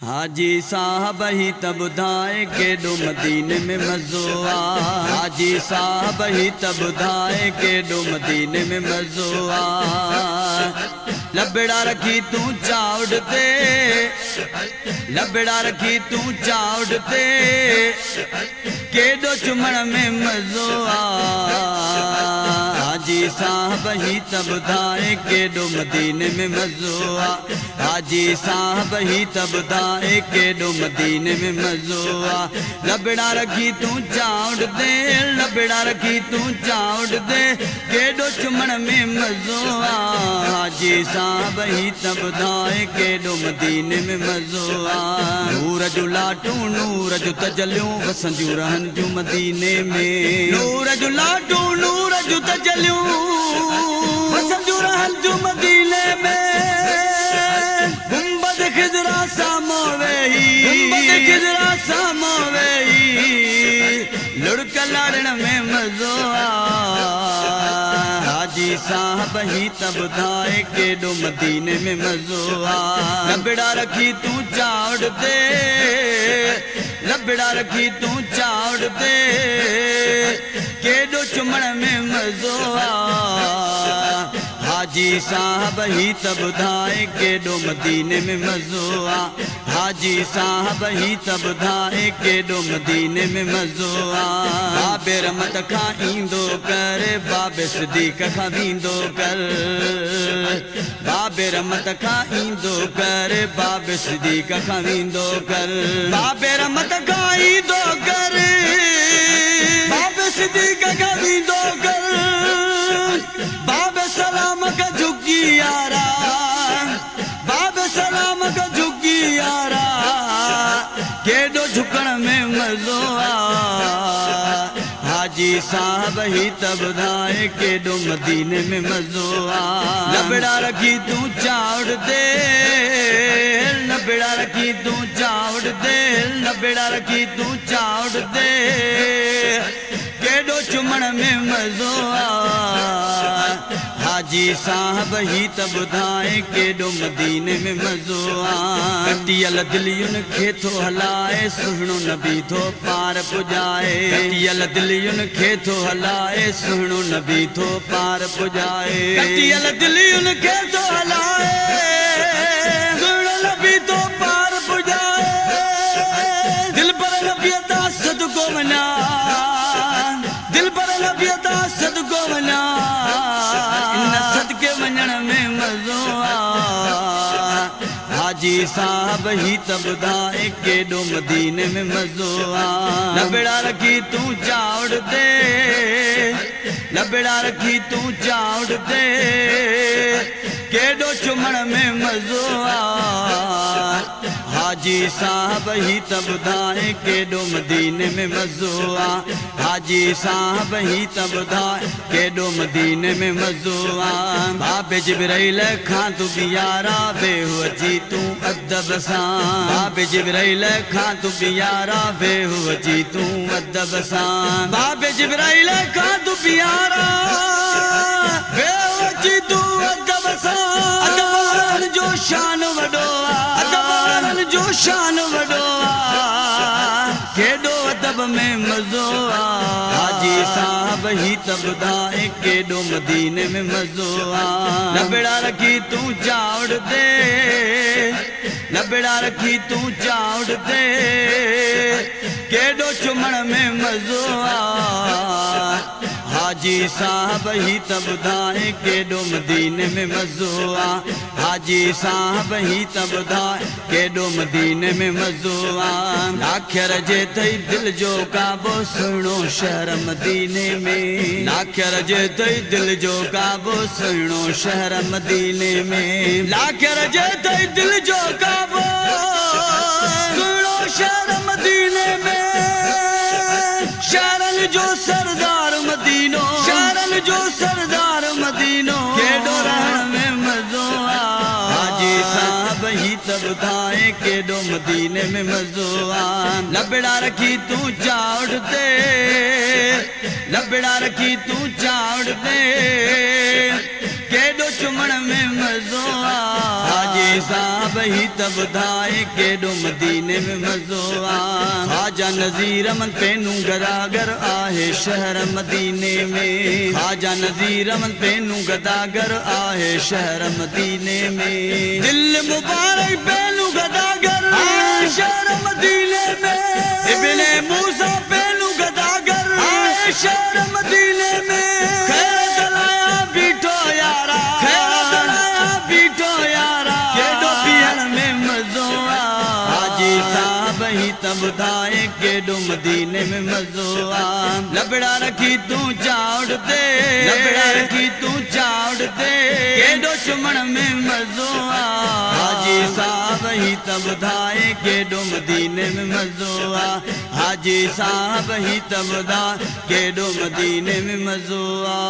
हाजी साहब ही तब धाए केडो मदीने में मज़ो आ। हाजी साहब ही तब धाए केडो मदीने में मज़ो आ। लबड़ा रखी तू चाउड़ दे, लबड़ा रखी तू चाउड़ दे, केडो चुमण में मज़ो आ। हाजी साहब ही तब धाए केडो मदीने में मज़ो आ। हाजी साहब ही तब धाए केडो मदीने में मज़ो आ। लबड़ा रखी तू चाउड़ दे, लबड़ा रखी तू चाउड़ दे, केडो चुमण में मज़ो आ। हाजी साहब ही तब धाए केडो मदीने में मज़ो आ। नूर जो लाटू नूर जो तजलियूं वसंदियूं रहन जूं मदीने में। नूर जो लाटू नूर जो तजलियूं वसंदियूं रहन जूं मदीने में। गुंबद खिजरा सामो वेही, गुंबद खिजरा सामो वेही, लुढ़क लाड़न में मज़ो आ। हाजी साहब ही तब धाए केडो मदीने में मज़ो आ। लबड़ा रखी तू चाउड़ दे, लबड़ा रखी तू चाउड़ दे, केडो चुमण में मज़ो आ। हाजी साहब ही तब धाए केडो मदीने में मज़ो आ। हाजी साहब ही तब धाए केडो मदीने में मज़ो आ। बाबे रहमत खां ईंदो कर, बाबे सिद्दीक़ खां वींदो कर। बाबे रहमत खां ईंदो कर, बाबे सिद्दीक़ खां वींदो कर। बाबे रहमत खां ईंदो कर, बाबे सिद्दीक़ खां वींदो कर। बाबे सलाम का झुकी यारा, बाबे सलाम का झुकी यारा, केडो झुकण में मज़ो आ। हाजी साहब ही तब धाए केडो मदीने में मज़ो आ। लबड़ा रखी तू चाउड़ दे, लबड़ा रखी तू चाउड़ दे, लबड़ा रखी तू चाउड़ दे, केडो चुमण में मज़ो आ। हाजी साहब ही तब धाए केडो मदीने में मज़ो आ। कटियल दिलियुन खे थो हलाए, सुहिणो नबी थो पार पुॼाए। कटियल दिलियुन खे थो हलाए, सुहिणो नबी थो पार पुॼाए। कटियल दिलियुन खे थो हलाए, सुहिणो नबी थो पार पुॼाए। दिल पर नबी दा सदको वञा, दिल पर नबी दा सदको वञा, इन सदके वञण में मज़ो आ। हाजी साहब ही तब धाए केडो मदीने में मज़ो आ। लबड़ा रखी तू चाउड़ दे, लबड़ा रखी तू चाउड़ दे, केडो चुमण में मज़ो आ। हाजी साहब ही तब धाए केडो मदीने में मज़ो आ। हाजी साहब ही तब धाए केडो मदीने में मज़ो आ। बाबे जिब्राइल खां तू बियारा बेहू अची तू अदब सां। बाबे जिब्राइल खां तू बियारा बेहू अची तू अदब सां। बाबे जिब्राइल खां तू बियारा बेहू अची तू अदब सां। अदब जो शान वॾो आ, अदब जो शान वॾो आ, केडो अदब में मज़ो आ। हाजी साहब ही तब धाए केडो मदीने में मज़ो आ। लबड़ा रखी तू चाउड़ दे, लबड़ा रखी तू चाउड़ दे, केडो चुमण में मज़ो आ। हाजी साहब ही तब धाए केडो मदीने में मज़ो आ। हाजी साहब ही तब धाए केडो मदीने में मज़ो आ। नाख्यर जे तई दिल जो काबो, सुहिणो शहर मदीने में। नाख्यर जे तई दिल जो काबो, सुहिणो शहर मदीने में। नाख्यर जे तई दिल जो काबो, सुहिणो शहर मदीने में। शहरन जो सरदार मदीनो, शहरन जो सरदार मदीनो, केडो रहण में मज़ो आ। हाजी साहब ही तब धाए केडो मदीने में मज़ो आ। लबड़ा रखी तू चाउड़ दे, लबड़ा रखी तू चाउड़ दे, केडो चुमण में मज़ो आ। हाजी साहब ही तब धाए केडो मदीने में मजो आ ख्वाजा नज़ीर अमन पेनू गदागर आहे शहर मदीने में ख्वाजा नज़ीर अमन पेनू गदागर आहे शहर मदीने में दिल मुबारक पेनू गदागर आहे शहर मदीने में इब्ने मूसा पेनू गदागर आहे शहर मदीने में खैर दलाया बीठो यारा खैर दलाया बीठो यारा केडो पियण में मजो आ हाजी साहब ही तब धाए केडो मदीने में मजो आ लबड़ा रखी तू चावड़ दे लबड़ा रखी तू चावड़ दे केडो चुमण में मजो आ हाजी साहब ही तब धाए केडो मदीने में मजो आ हाजी साहब ही तब धा केडो मदीने में मजो आ